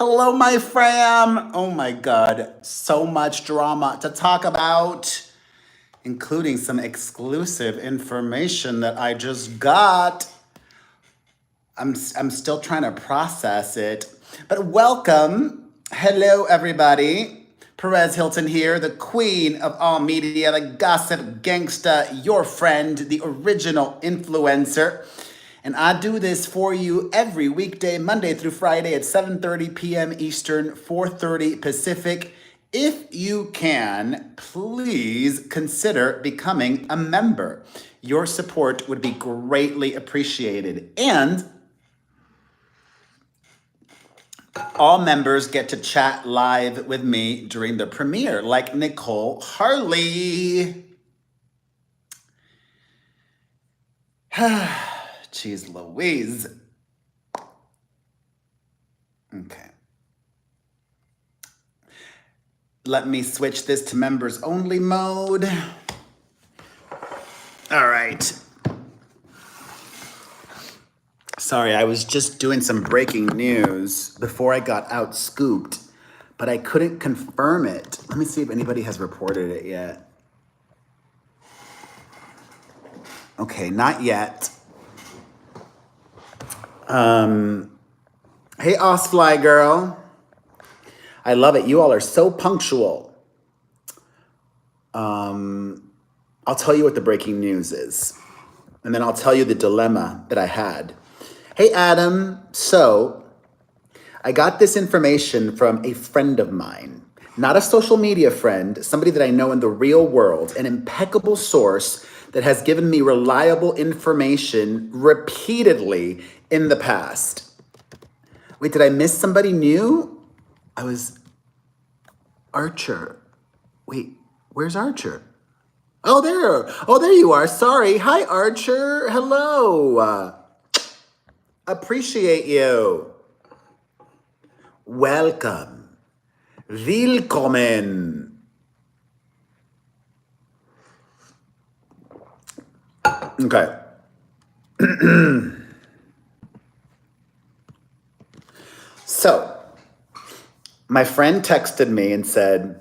Hello, my fam. Oh my God, so much drama to talk about, including some exclusive information that I just got. I'm still trying to process it, but welcome. Hello, everybody. Perez Hilton here, the queen of all media, the gossip gangsta, your friend, the original influencer. And I do this for you every weekday, Monday through Friday at 7:30 p.m. Eastern, 4:30 Pacific. If you can, please consider becoming a member. Your support would be greatly appreciated. And all members get to chat live with me during the premiere, like Nicole Harley. Jeez Louise. Okay. Let me switch this to members only mode. All right. Sorry, I was just doing some breaking news before I got out scooped, but I couldn't confirm it. Let me see if anybody has reported it yet. Okay, not yet. Hey, Osfly girl. I love it. You all are so punctual. I'll tell you what the breaking news is, and then I'll tell you the dilemma that I had. Hey, Adam. So I got this information from a friend of mine, not a social media friend, somebody that I know in the real world, an impeccable source that has given me reliable information repeatedly in the past. Wait, did I miss somebody new? Archer. Wait, where's Archer? Oh, there you are. Sorry. Hi, Archer. Hello. Appreciate you. Welcome. Willkommen. Okay. So, my friend texted me and said,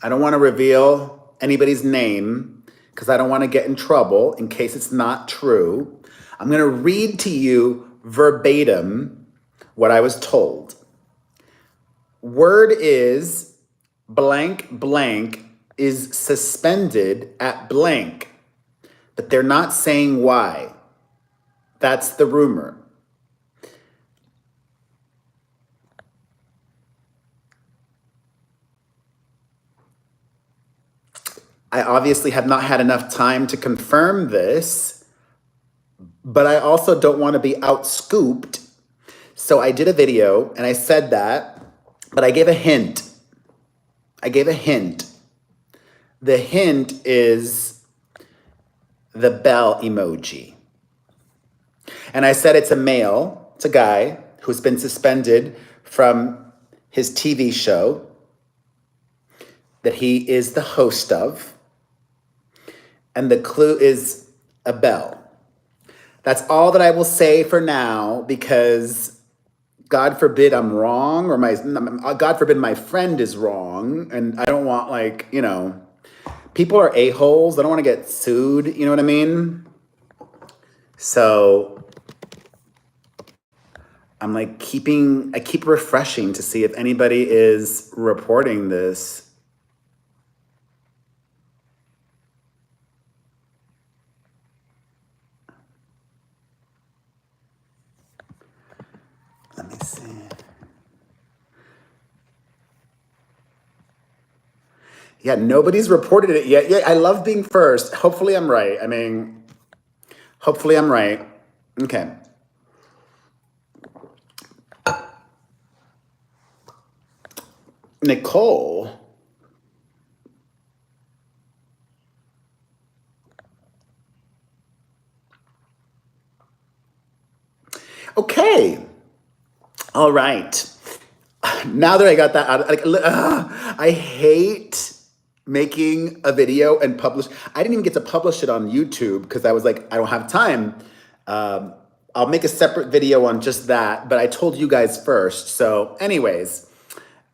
I don't want to reveal anybody's name because I don't want to get in trouble in case it's not true. I'm going to read to you verbatim what I was told. Word is blank blank is suspended at blank, but they're not saying why. That's the rumor. I obviously have not had enough time to confirm this, but I also don't want to be outscooped. So I did a video and I said that, but I gave a hint. The hint is the bell emoji. And I said it's a male, it's a guy who's been suspended from his TV show that he is the host of. And the clue is a bell. That's all that I will say for now, because God forbid I'm wrong, or God forbid my friend is wrong, and I don't want, people are a-holes. I don't want to get sued, you know what I mean? So I'm I keep refreshing to see if anybody is reporting this. Let me see. Yeah, nobody's reported it yet. Yeah, I love being first. Hopefully I'm right. Hopefully I'm right. Okay. Nicole. Okay. All right. Now that I got that out, I hate making a video and publish. I didn't even get to publish it on YouTube because I was like, I don't have time. I'll make a separate video on just that, but I told you guys first. So anyways,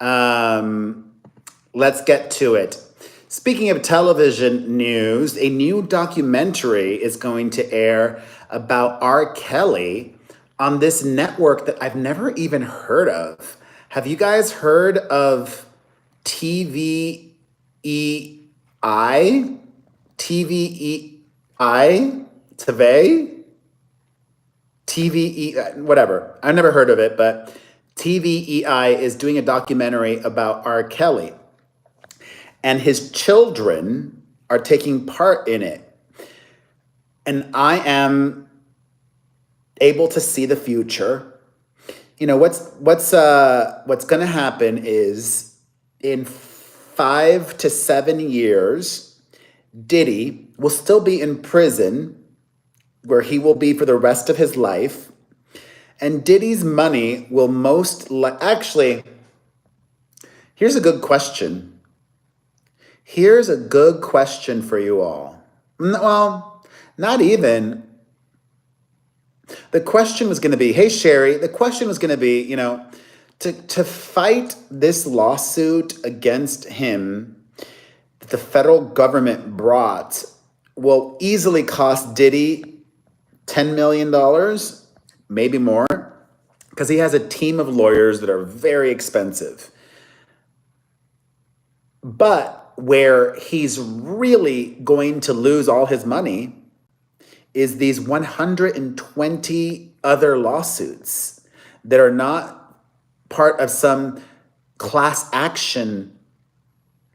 let's get to it. Speaking of television news, a new documentary is going to air about R. Kelly on this network that I've never even heard of. Have you guys heard of TVEI? TVEI? TVE, whatever. I've never heard of it, but TVEI is doing a documentary about R. Kelly. And his children are taking part in it. And I am able to see the future. You know, what's going to happen is in 5 to 7 years, Diddy will still be in prison where he will be for the rest of his life. And Diddy's money will actually, here's a good question. Here's a good question for you all. Well, not even. The question was going to be, hey, Sherry, the question was going to be, you know, to fight this lawsuit against him that the federal government brought will easily cost Diddy $10 million, maybe more, because he has a team of lawyers that are very expensive. But where he's really going to lose all his money is these 120 other lawsuits that are not part of some class action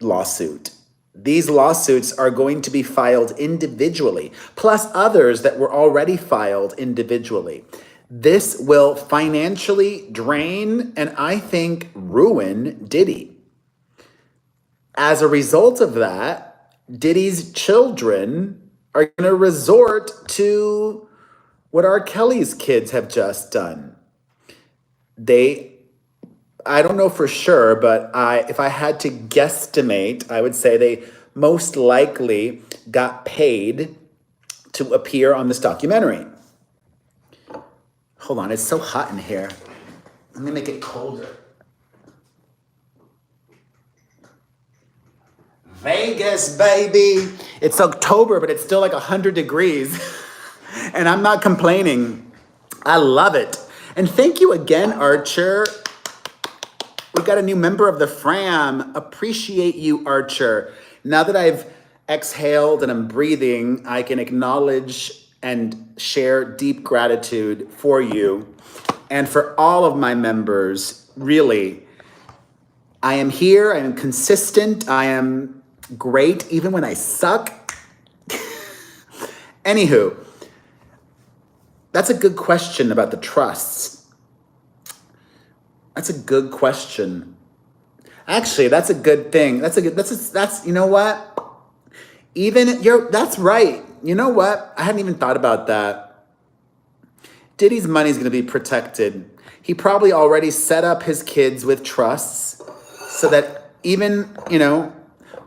lawsuit. These lawsuits are going to be filed individually, plus others that were already filed individually. This will financially drain and I think ruin Diddy. As a result of that, Diddy's children are going to resort to what R. Kelly's kids have just done. I don't know for sure, but if I had to guesstimate, I would say they most likely got paid to appear on this documentary. Hold on, it's so hot in here. Let me make it colder. Vegas, baby. It's October, but it's still like 100 degrees. And I'm not complaining. I love it. And thank you again, Archer. We got a new member of the fram. Appreciate you, Archer. Now that I've exhaled and I'm breathing, I can acknowledge and share deep gratitude for you and for all of my members. Really, I am here. I am consistent. I am great, even when I suck. Anywho, that's a good question about the trusts. That's a good question. Actually, that's a good thing. That's you know what? That's right. You know what? I hadn't even thought about that. Diddy's money is going to be protected. He probably already set up his kids with trusts so that even, you know,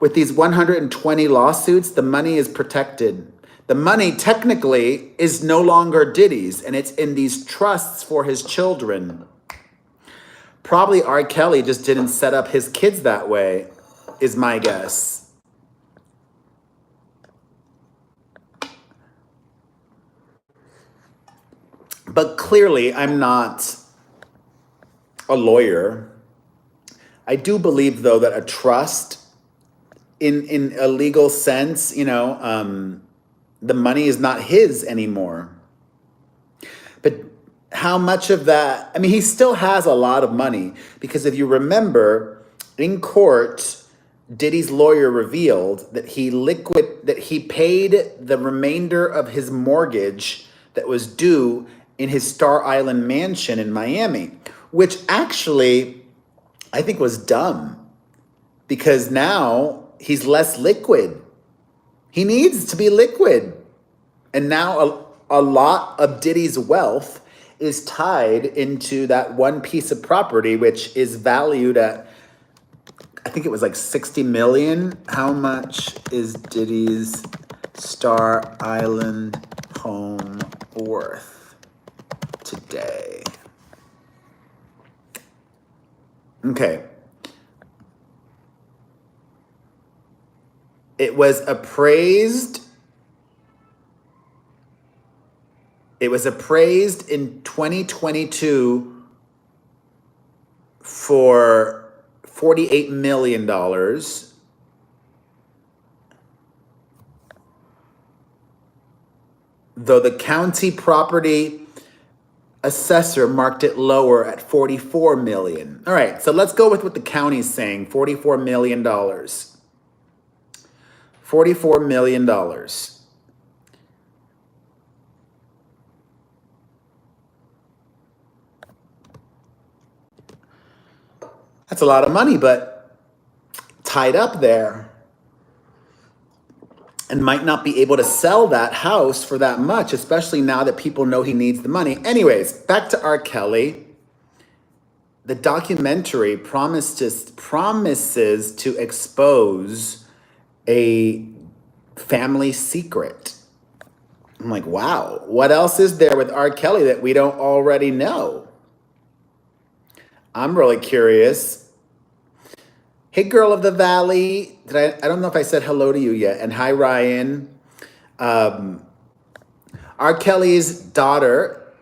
with these 120 lawsuits, the money is protected. The money technically is no longer Diddy's, and it's in these trusts for his children. Probably R. Kelly just didn't set up his kids that way, is my guess. But clearly, I'm not a lawyer. I do believe, though, that a trust, in a legal sense, you know, the money is not his anymore. But how much of that? I mean, he still has a lot of money because if you remember, in court, Diddy's lawyer revealed that he paid the remainder of his mortgage that was due in his Star Island mansion in Miami, which actually I think was dumb because now he's less liquid. He needs to be liquid. And now a lot of Diddy's wealth is tied into that one piece of property, which is valued at, I think it was like 60 million. How much is Diddy's Star Island home worth? Tuesday. Okay. It was appraised in 2022 for $48 million. Though the county property assessor marked it lower at $44 million. All right, so let's go with what the county's saying, $44 million. $44 million. That's a lot of money, but tied up there, and might not be able to sell that house for that much, especially now that people know he needs the money. Anyways, back to R. Kelly. The documentary promises to expose a family secret. I'm like, wow, what else is there with R. Kelly that we don't already know? I'm really curious. Hey, girl of the valley. I don't know if I said hello to you yet. And hi, Ryan. R. Kelly's daughter,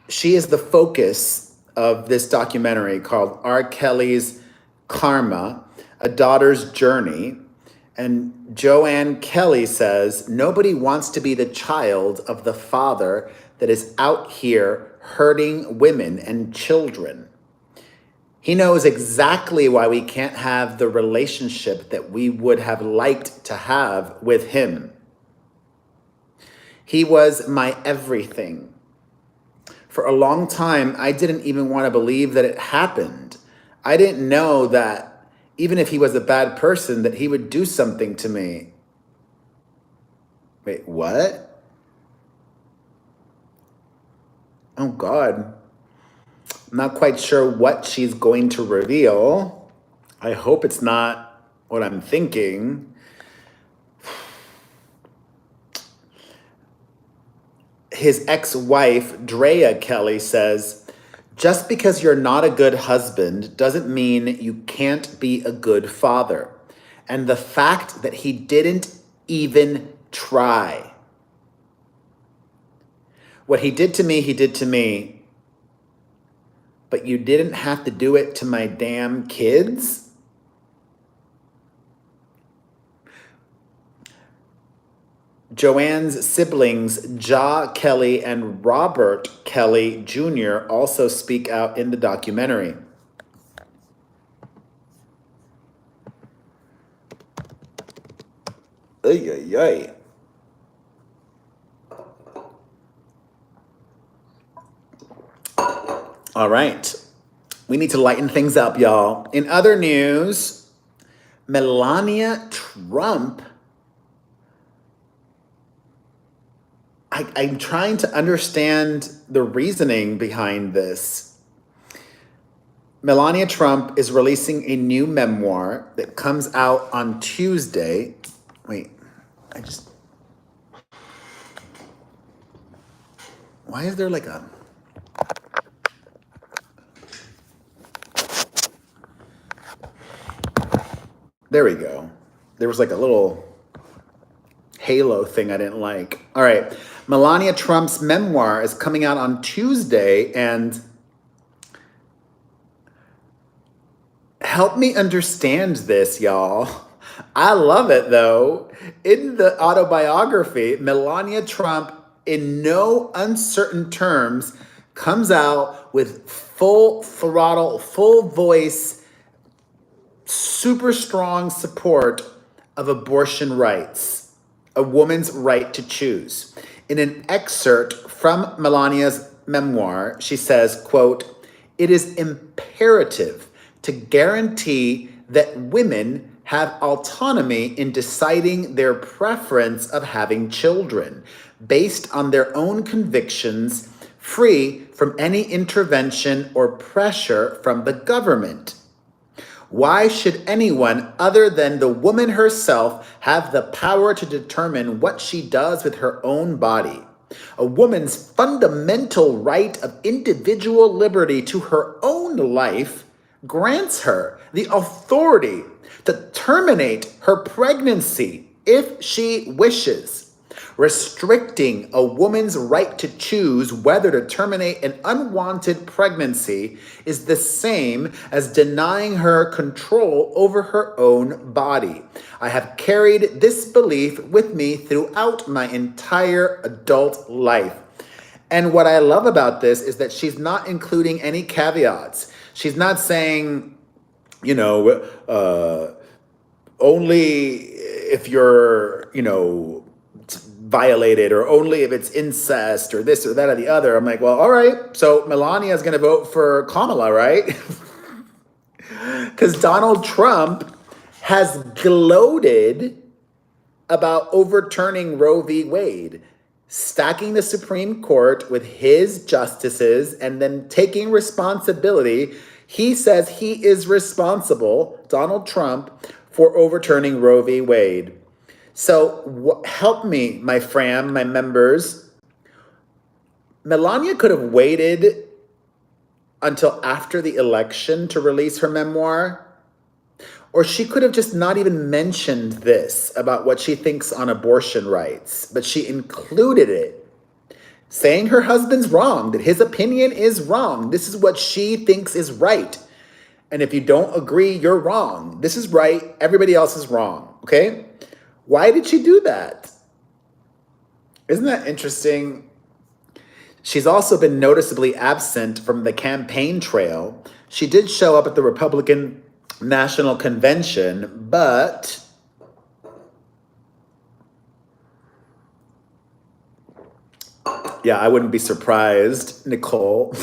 she is the focus of this documentary called R. Kelly's Karma, A Daughter's Journey. And Joanne Kelly says, nobody wants to be the child of the father that is out here hurting women and children. He knows exactly why we can't have the relationship that we would have liked to have with him. He was my everything. For a long time, I didn't even want to believe that it happened. I didn't know that even if he was a bad person, that he would do something to me. Wait, what? Oh, God. I'm not quite sure what she's going to reveal. I hope it's not what I'm thinking. His ex-wife, Drea Kelly, says, just because you're not a good husband doesn't mean you can't be a good father. And the fact that he didn't even try. What he did to me, he did to me. But you didn't have to do it to my damn kids? Joanne's siblings, Ja Kelly and Robert Kelly Jr., also speak out in the documentary. Ay, ay, ay. All right. We need to lighten things up, y'all. In other news, Melania Trump. I'm trying to understand the reasoning behind this. Melania Trump is releasing a new memoir that comes out on Tuesday. Wait, why is there like a... There we go. There was like a little halo thing I didn't like. All right. Melania Trump's memoir is coming out on Tuesday, and help me understand this, y'all. I love it, though. In the autobiography, Melania Trump, in no uncertain terms, comes out with full throttle, full voice, super strong support of abortion rights, a woman's right to choose. In an excerpt from Melania's memoir, she says, quote, "It is imperative to guarantee that women have autonomy in deciding their preference of having children based on their own convictions, free from any intervention or pressure from the government. Why should anyone other than the woman herself have the power to determine what she does with her own body? A woman's fundamental right of individual liberty to her own life grants her the authority to terminate her pregnancy if she wishes. Restricting a woman's right to choose whether to terminate an unwanted pregnancy is the same as denying her control over her own body. I have carried this belief with me throughout my entire adult life. And what I love about this is that she's not including any caveats. She's not saying, only if you're, violated, or only if it's incest or this or that or the other. I'm like, well, all right. So Melania is going to vote for Kamala, right? Because Donald Trump has gloated about overturning Roe v. Wade, stacking the Supreme Court with his justices and then taking responsibility. He says he is responsible, Donald Trump, for overturning Roe v. Wade. So help me, my members. Melania could have waited until after the election to release her memoir, or she could have just not even mentioned this about what she thinks on abortion rights, but she included it, saying her husband's wrong, that his opinion is wrong. This is what she thinks is right. And if you don't agree, you're wrong. This is right. Everybody else is wrong. Okay? Why did she do that? Isn't that interesting? She's also been noticeably absent from the campaign trail. She did show up at the Republican National Convention, but yeah, I wouldn't be surprised, Nicole.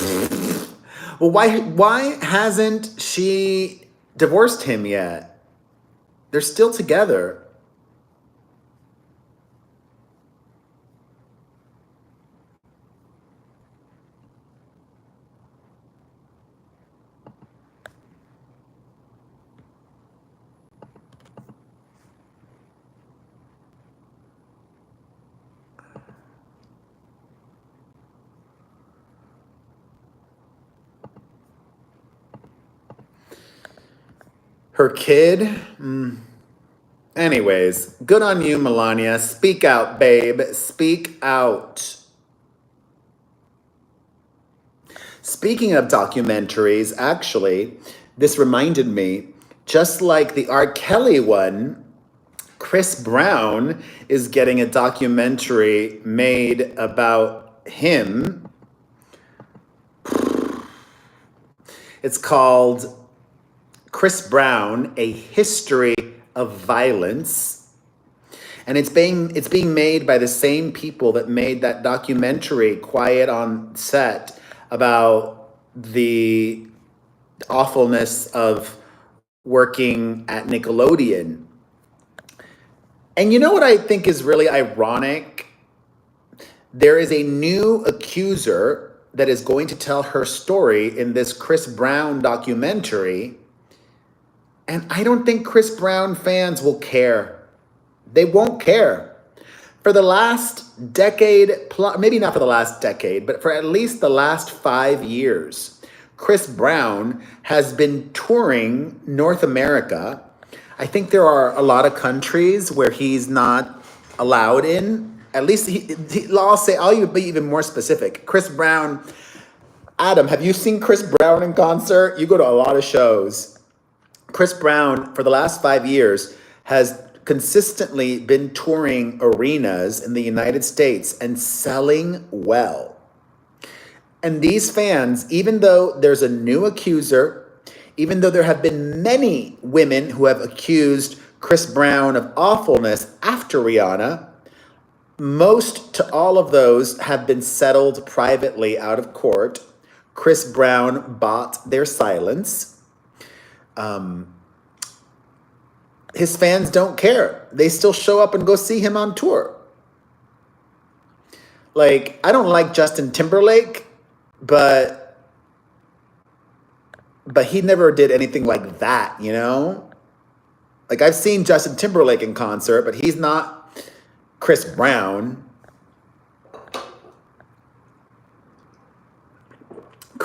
Well, why hasn't she divorced him yet? They're still together. Her kid? Anyways, good on you, Melania. Speak out, babe. Speak out. Speaking of documentaries, actually, this reminded me, just like the R. Kelly one, Chris Brown is getting a documentary made about him. It's called Chris Brown, A History of Violence. And it's being made by the same people that made that documentary, Quiet on Set, about the awfulness of working at Nickelodeon. And you know what I think is really ironic? There is a new accuser that is going to tell her story in this Chris Brown documentary. And I don't think Chris Brown fans will care. They won't care. For the last decade, maybe not for the last decade, but for at least the last 5 years, Chris Brown has been touring North America. I think there are a lot of countries where he's not allowed in. At least I'll even be even more specific. Chris Brown, Adam, have you seen Chris Brown in concert? You go to a lot of shows. Chris Brown, for the last 5 years, has consistently been touring arenas in the United States and selling well. And these fans, even though there's a new accuser, even though there have been many women who have accused Chris Brown of awfulness after Rihanna, most to all of those have been settled privately out of court. Chris Brown bought their silence. His fans don't care. They still show up and go see him on tour. Like, I don't like Justin Timberlake, but he never did anything like that, you know? Like, I've seen Justin Timberlake in concert, but he's not Chris Brown.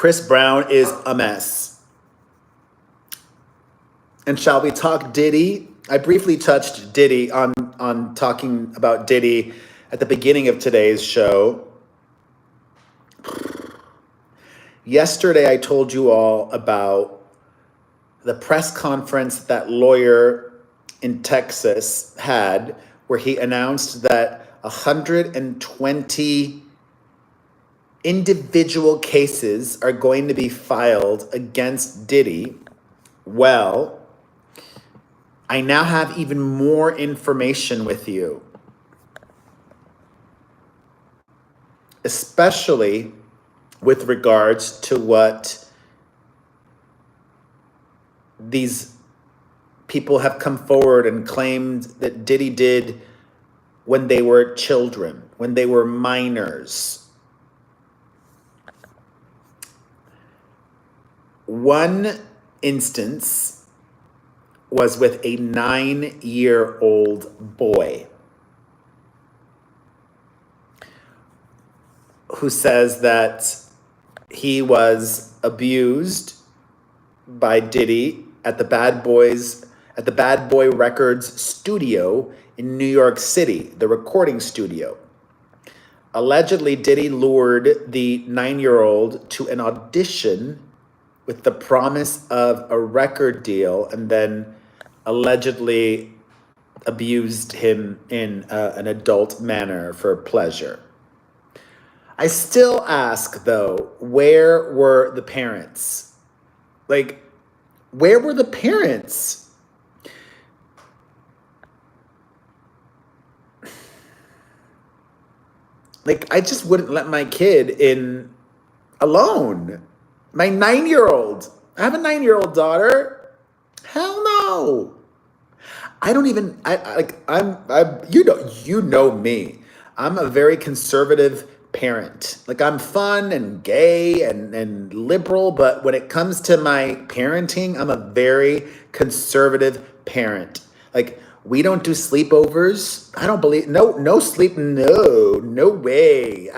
Chris Brown is a mess. And shall we talk Diddy? I briefly touched Diddy on talking about Diddy at the beginning of today's show. Yesterday, I told you all about the press conference that lawyer in Texas had, where he announced that 120 individual cases are going to be filed against Diddy. Well, I now have even more information with you, especially with regards to what these people have come forward and claimed that Diddy did when they were children, when they were minors. One instance was with a 9-year-old boy who says that he was abused by Diddy at the Bad Boy Records studio in New York City, the recording studio. Allegedly, Diddy lured the 9-year-old to an audition with the promise of a record deal and then allegedly abused him in an adult manner for pleasure. I still ask, though, where were the parents? Like, where were the parents? Like, I just wouldn't let my kid in alone. My 9-year-old. I have a 9-year-old daughter. Hell no. I don't even, you know me. I'm a very conservative parent. Like, I'm fun and gay and liberal, but when it comes to my parenting, I'm a very conservative parent. Like, we don't do sleepovers. I don't believe, no sleep, no way.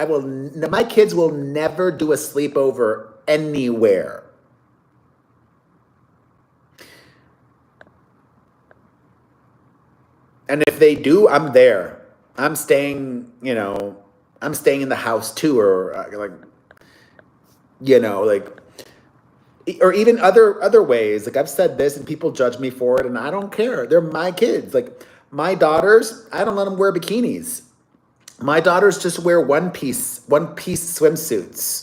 My kids will never do a sleepover anywhere. And if they do, I'm there. I'm staying in the house too, or or even other ways. Like, I've said this and people judge me for it and I don't care. They're my kids. Like, my daughters, I don't let them wear bikinis. My daughters just wear one piece swimsuits.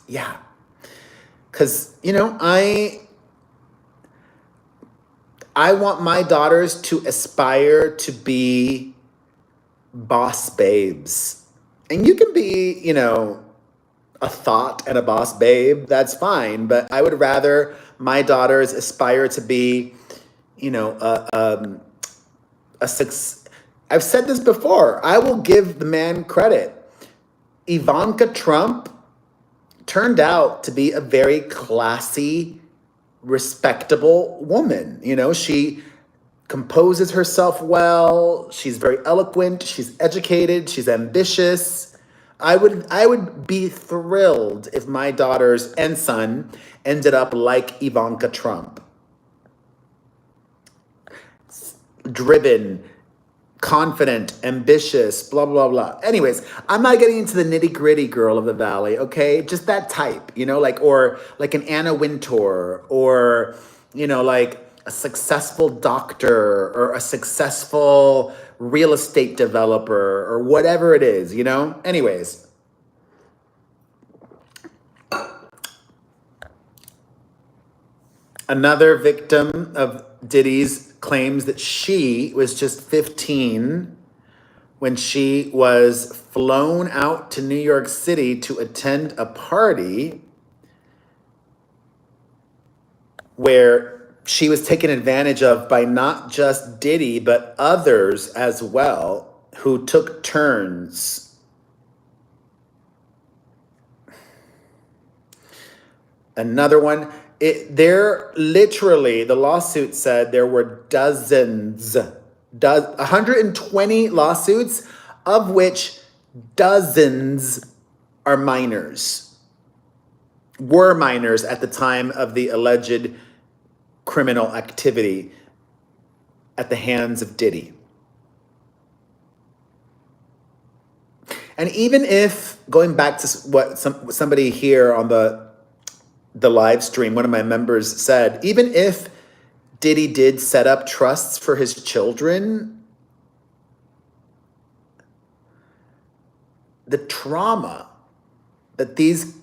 Yeah. Cause I want my daughters to aspire to be boss babes. And you can be, a thought and a boss babe, that's fine. But I would rather my daughters aspire to be, a success. I've said this before. I will give the man credit. Ivanka Trump turned out to be a very classy, respectable woman. She composes herself well. She's very eloquent. She's educated. She's ambitious. I would be thrilled if my daughters and son ended up like Ivanka Trump. Driven, confident, ambitious, blah, blah, blah. Anyways, I'm not getting into the nitty gritty girl of the valley, okay? Just that type, or like an Anna Wintour, or, like a successful doctor or a successful real estate developer or whatever it is, Anyways. Another victim of Diddy's claims that she was just 15 when she was flown out to New York City to attend a party where she was taken advantage of by not just Diddy, but others as well who took turns. Another one, the lawsuit said there were 120 lawsuits, of which dozens are minors. were minors at the time of the alleged criminal activity at the hands of Diddy. And even if, going back to what somebody here on the live stream, one of my members said, even if Diddy did set up trusts for his children, the trauma that these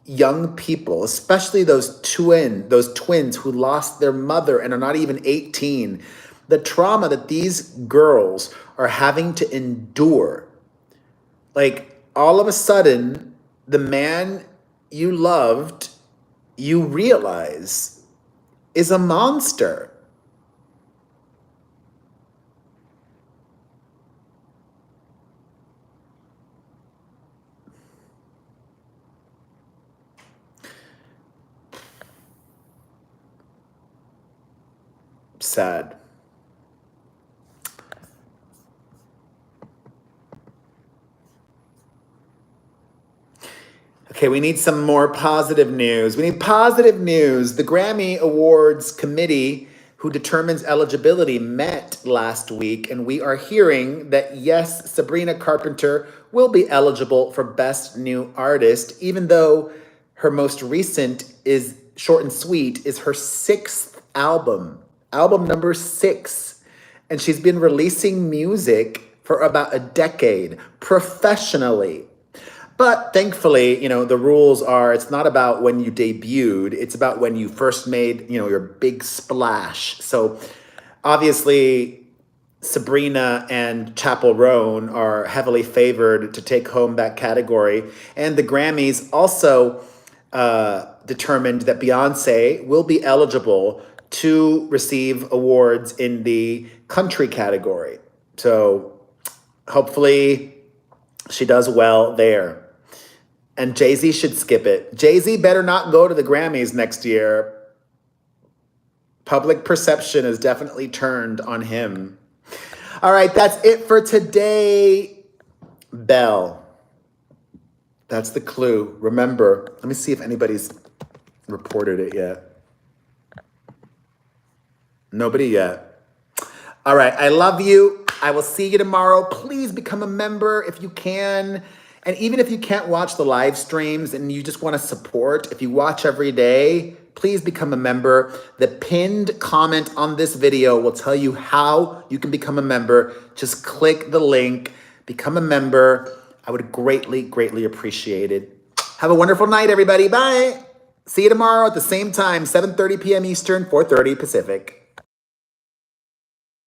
young people, especially those twins who lost their mother and are not even 18, the trauma that these girls are having to endure. Like, all of a sudden, the man you loved, you realize, is a monster. Sad. Okay, we need some more positive news. We need positive news. The Grammy Awards Committee, who determines eligibility, met last week, and we are hearing that, yes, Sabrina Carpenter will be eligible for Best New Artist, even though her most recent is Short and Sweet, is her sixth album number 6. And she's been releasing music for about a decade professionally. But thankfully, the rules are, it's not about when you debuted, it's about when you first made, your big splash. So obviously, Sabrina and Chappell Roan are heavily favored to take home that category. And the Grammys also determined that Beyonce will be eligible to receive awards in the country category. So hopefully she does well there. And Jay-Z should skip it. Jay-Z better not go to the Grammys next year. Public perception has definitely turned on him. All right, that's it for today. Bell. That's the clue. Remember, let me see if anybody's reported it yet. Nobody yet. All right, I love you. I will see you tomorrow. Please become a member if you can. And even if you can't watch the live streams and you just want to support, if you watch every day, please become a member. The pinned comment on this video will tell you how you can become a member. Just click the link, become a member. I would greatly, greatly appreciate it. Have a wonderful night, everybody. Bye. See you tomorrow at the same time, 7:30 p.m. Eastern, 4:30 Pacific.